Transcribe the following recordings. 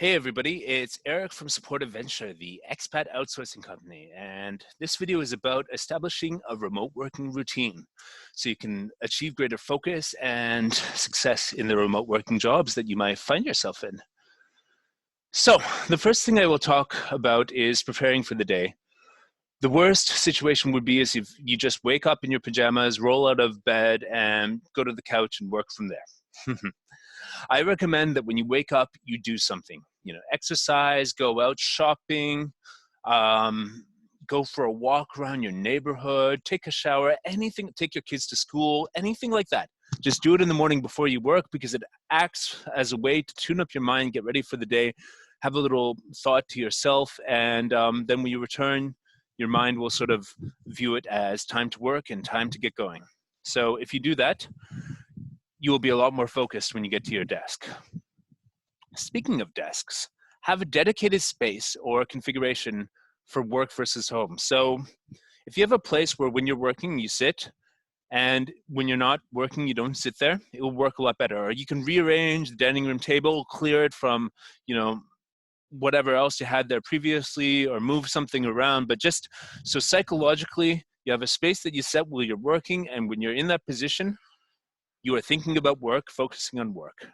Hey everybody, it's Eric from Supportive Venture, the expat outsourcing company, and this video is about establishing a remote working routine so you can achieve greater focus and success in the remote working jobs that you might find yourself in. So the first thing I will talk about is preparing for the day. The worst situation would be is if you just wake up in your pajamas, roll out of bed, and go to the couch and work from there. I recommend that when you wake up, you do something. You know, exercise, go out shopping, go for a walk around your neighborhood, take a shower, anything, take your kids to school, anything like that. Just do it in the morning before you work because it acts as a way to tune up your mind, get ready for the day, have a little thought to yourself, and then when you return, your mind will sort of view it as time to work and time to get going. So if you do that, you will be a lot more focused when you get to your desk. Speaking of desks, have a dedicated space or configuration for work versus home. So if you have a place where when you're working, you sit, and when you're not working, you don't sit there, it will work a lot better. Or you can rearrange the dining room table, clear it from, whatever else you had there previously, or move something around. But just so psychologically, you have a space that you set while you're working, and when you're in that position, you are thinking about work, focusing on work.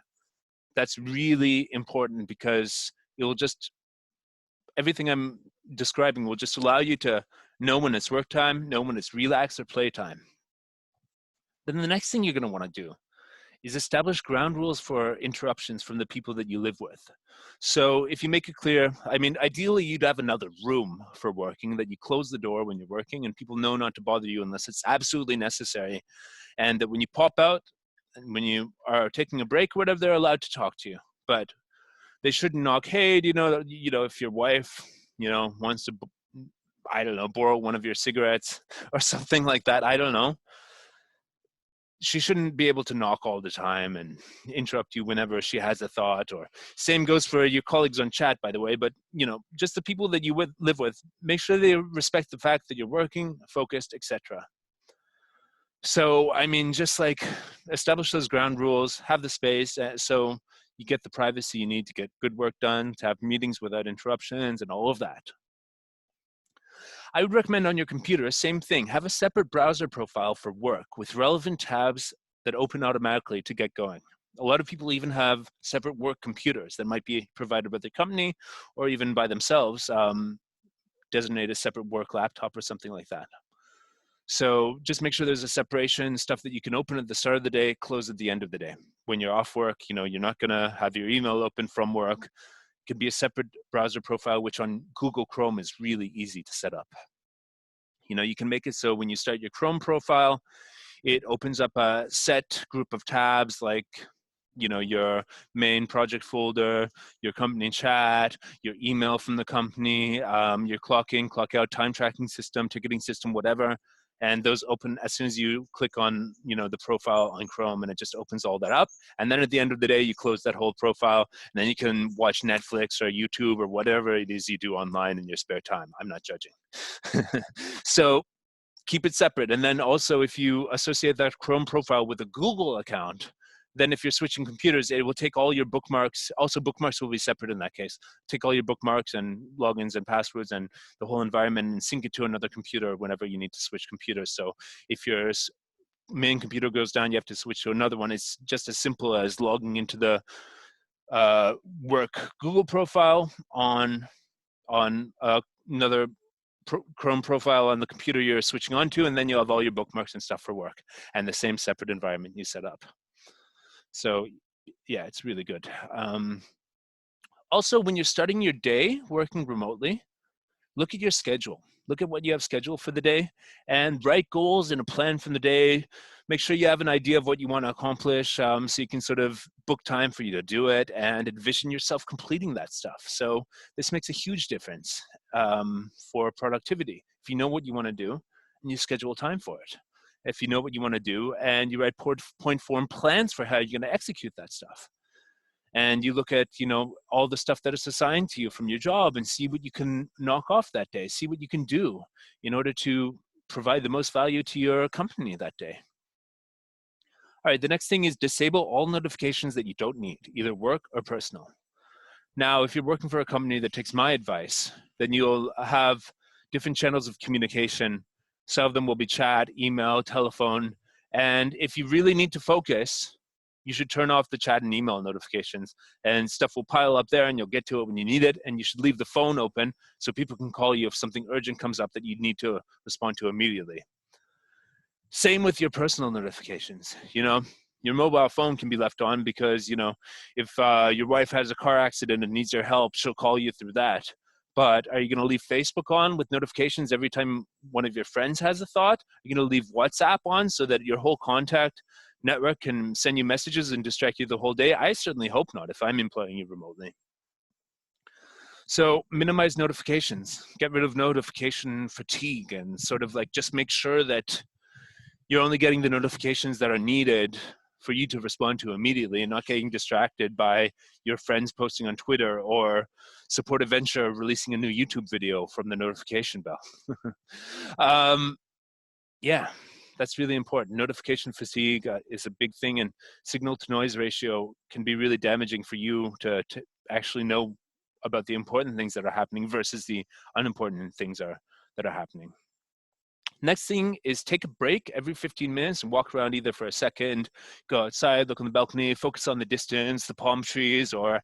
That's really important because it will just, everything I'm describing will just allow you to know when it's work time, know when it's relax or play time. Then the next thing you're going to want to do is establish ground rules for interruptions from the people that you live with. So if you make it clear, I mean, ideally you'd have another room for working, that you close the door when you're working and people know not to bother you unless it's absolutely necessary. And that when you pop out, and when you are taking a break or whatever, they're allowed to talk to you. But they shouldn't knock, hey, if your wife, wants to, I don't know, borrow one of your cigarettes or something like that, I don't know. She shouldn't be able to knock all the time and interrupt you whenever she has a thought. Or same goes for your colleagues on chat, by the way. But, just the people that you live with, make sure they respect the fact that you're working, focused, etc. So, I mean, just like establish those ground rules, have the space so you get the privacy you need to get good work done, to have meetings without interruptions and all of that. I would recommend on your computer, same thing, have a separate browser profile for work with relevant tabs that open automatically to get going. A lot of people even have separate work computers that might be provided by their company or even by themselves, designate a separate work laptop or something like that. So just make sure there's a separation, stuff that you can open at the start of the day, close at the end of the day. When you're off work, you're not gonna have your email open from work. It could be a separate browser profile, which on Google Chrome is really easy to set up. You can make it so when you start your Chrome profile, it opens up a set group of tabs like your main project folder, your company chat, your email from the company, your clock in, clock out, time tracking system, ticketing system, whatever. And those open as soon as you click on, the profile on Chrome, and it just opens all that up. And then at the end of the day, you close that whole profile, and then you can watch Netflix or YouTube or whatever it is you do online in your spare time. I'm not judging. So keep it separate. And then also, if you associate that Chrome profile with a Google account, then if you're switching computers, it will take all your bookmarks. Also, bookmarks will be separate in that case. Take all your bookmarks and logins and passwords and the whole environment and sync it to another computer whenever you need to switch computers. So if your main computer goes down, you have to switch to another one. It's just as simple as logging into the work Google profile on another Chrome profile on the computer you're switching onto, and then you'll have all your bookmarks and stuff for work and the same separate environment you set up. So yeah, it's really good. Also, when you're starting your day working remotely, look at your schedule. Look at what you have scheduled for the day and write goals and a plan from the day. Make sure you have an idea of what you want to accomplish so you can sort of book time for you to do it and envision yourself completing that stuff. So this makes a huge difference for productivity. If you know what you want to do and you schedule time for it. If you know what you want to do and you write point form plans for how you're going to execute that stuff. And you look at, all the stuff that is assigned to you from your job and see what you can knock off that day, see what you can do in order to provide the most value to your company that day. All right, the next thing is disable all notifications that you don't need, either work or personal. Now, if you're working for a company that takes my advice, then you'll have different channels of communication. Some of them will be chat, email, telephone. And if you really need to focus, you should turn off the chat and email notifications, and stuff will pile up there and you'll get to it when you need it. And you should leave the phone open so people can call you if something urgent comes up that you need to respond to immediately. Same with your personal notifications. Your mobile phone can be left on because, if your wife has a car accident and needs your help, she'll call you through that. But are you going to leave Facebook on with notifications every time one of your friends has a thought? Are you going to leave WhatsApp on so that your whole contact network can send you messages and distract you the whole day? I certainly hope not if I'm employing you remotely. So minimize notifications, get rid of notification fatigue, and sort of like just make sure that you're only getting the notifications that are needed for you to respond to immediately, and not getting distracted by your friends posting on Twitter or Support a Venture releasing a new YouTube video from the notification bell. Yeah, that's really important. Notification fatigue is a big thing, and signal to noise ratio can be really damaging for you to actually know about the important things that are happening versus the unimportant things that are happening. Next thing is take a break every 15 minutes and walk around either for a second, go outside, look on the balcony, focus on the distance, the palm trees, or,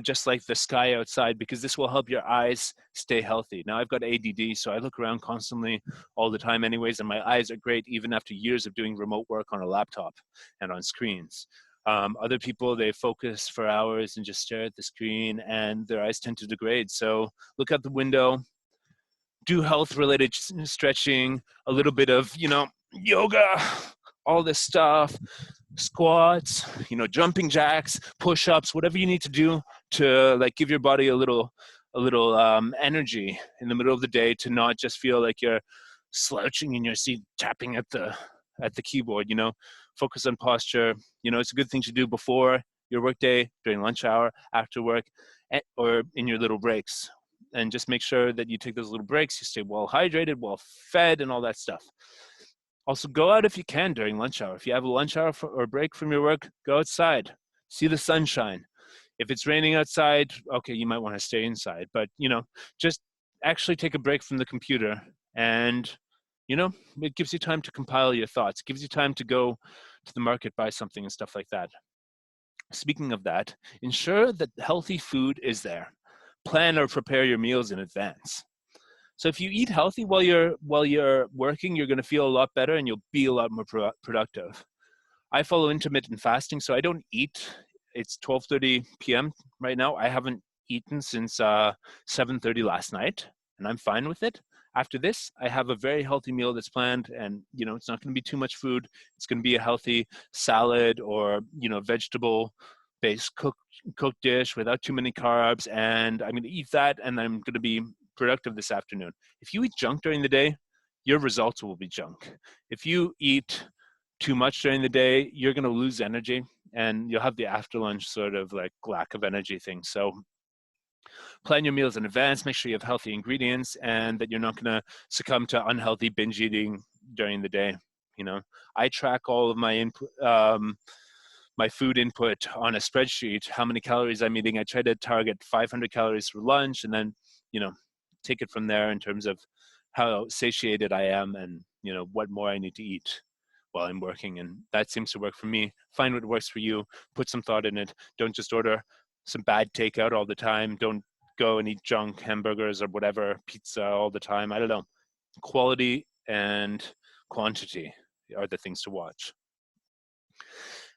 just like the sky outside, because this will help your eyes stay healthy. Now, I've got ADD, so I look around constantly all the time anyways, and my eyes are great even after years of doing remote work on a laptop and on screens. Other people, they focus for hours and just stare at the screen and their eyes tend to degrade. So look out the window, do health-related stretching, a little bit of, yoga, all this stuff, squats, jumping jacks, push-ups, whatever you need to do to give your body a little energy in the middle of the day, to not just feel like you're slouching in your seat, tapping at the keyboard. Focus on posture. It's a good thing to do before your workday, during lunch hour, after work, or in your little breaks. And just make sure that you take those little breaks, you stay well hydrated, well fed, and all that stuff. Also, go out if you can during lunch hour. If you have a lunch hour or a break from your work, go outside, see the sunshine. If it's raining outside, okay, you might want to stay inside, but just actually take a break from the computer, and it gives you time to compile your thoughts, it gives you time to go to the market, buy something and stuff like that. Speaking of that, ensure that healthy food is there. Plan or prepare your meals in advance. So if you eat healthy while you're working, you're going to feel a lot better and you'll be a lot more productive. I follow intermittent fasting, so I don't eat. It's 12:30 p.m. right now. I haven't eaten since 7:30 last night, and I'm fine with it. After this, I have a very healthy meal that's planned, and it's not going to be too much food. It's going to be a healthy salad or vegetable-based cooked dish without too many carbs, and I'm going to eat that, and I'm going to be productive this afternoon. If you eat junk during the day, your results will be junk. If you eat too much during the day, you're going to lose energy, and you'll have the after lunch sort of lack of energy thing. So plan your meals in advance, make sure you have healthy ingredients, and that you're not going to succumb to unhealthy binge eating during the day. I track all of my input, my food input on a spreadsheet, how many calories I'm eating. I try to target 500 calories for lunch, and then, take it from there in terms of how satiated I am and, what more I need to eat while I'm working. And that seems to work for me. Find what works for you, put some thought in it. Don't just order some bad takeout all the time. Don't go and eat junk, hamburgers or whatever, pizza all the time. I don't know. Quality and quantity are the things to watch.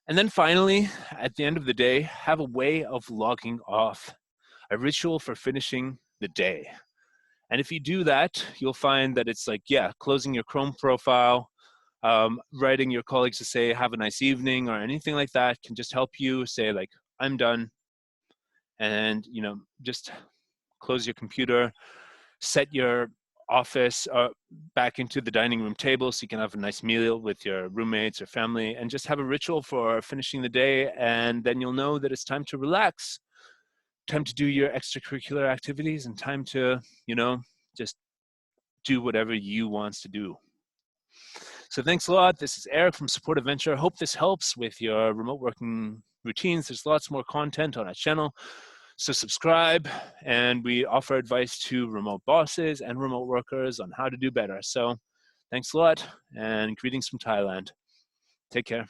And then finally, at the end of the day, have a way of logging off, a ritual for finishing the day. And if you do that, you'll find that it's closing your Chrome profile, writing your colleagues to say, have a nice evening or anything like that can just help you say I'm done. And, just close your computer, set your office back into the dining room table so you can have a nice meal with your roommates or family, and just have a ritual for finishing the day. And then you'll know that it's time to relax, time to do your extracurricular activities, and time to, just do whatever you want to do. So thanks a lot. This is Eric from Support a Venture. I hope this helps with your remote working routines. There's lots more content on our channel. So subscribe, and we offer advice to remote bosses and remote workers on how to do better. So thanks a lot, and greetings from Thailand. Take care.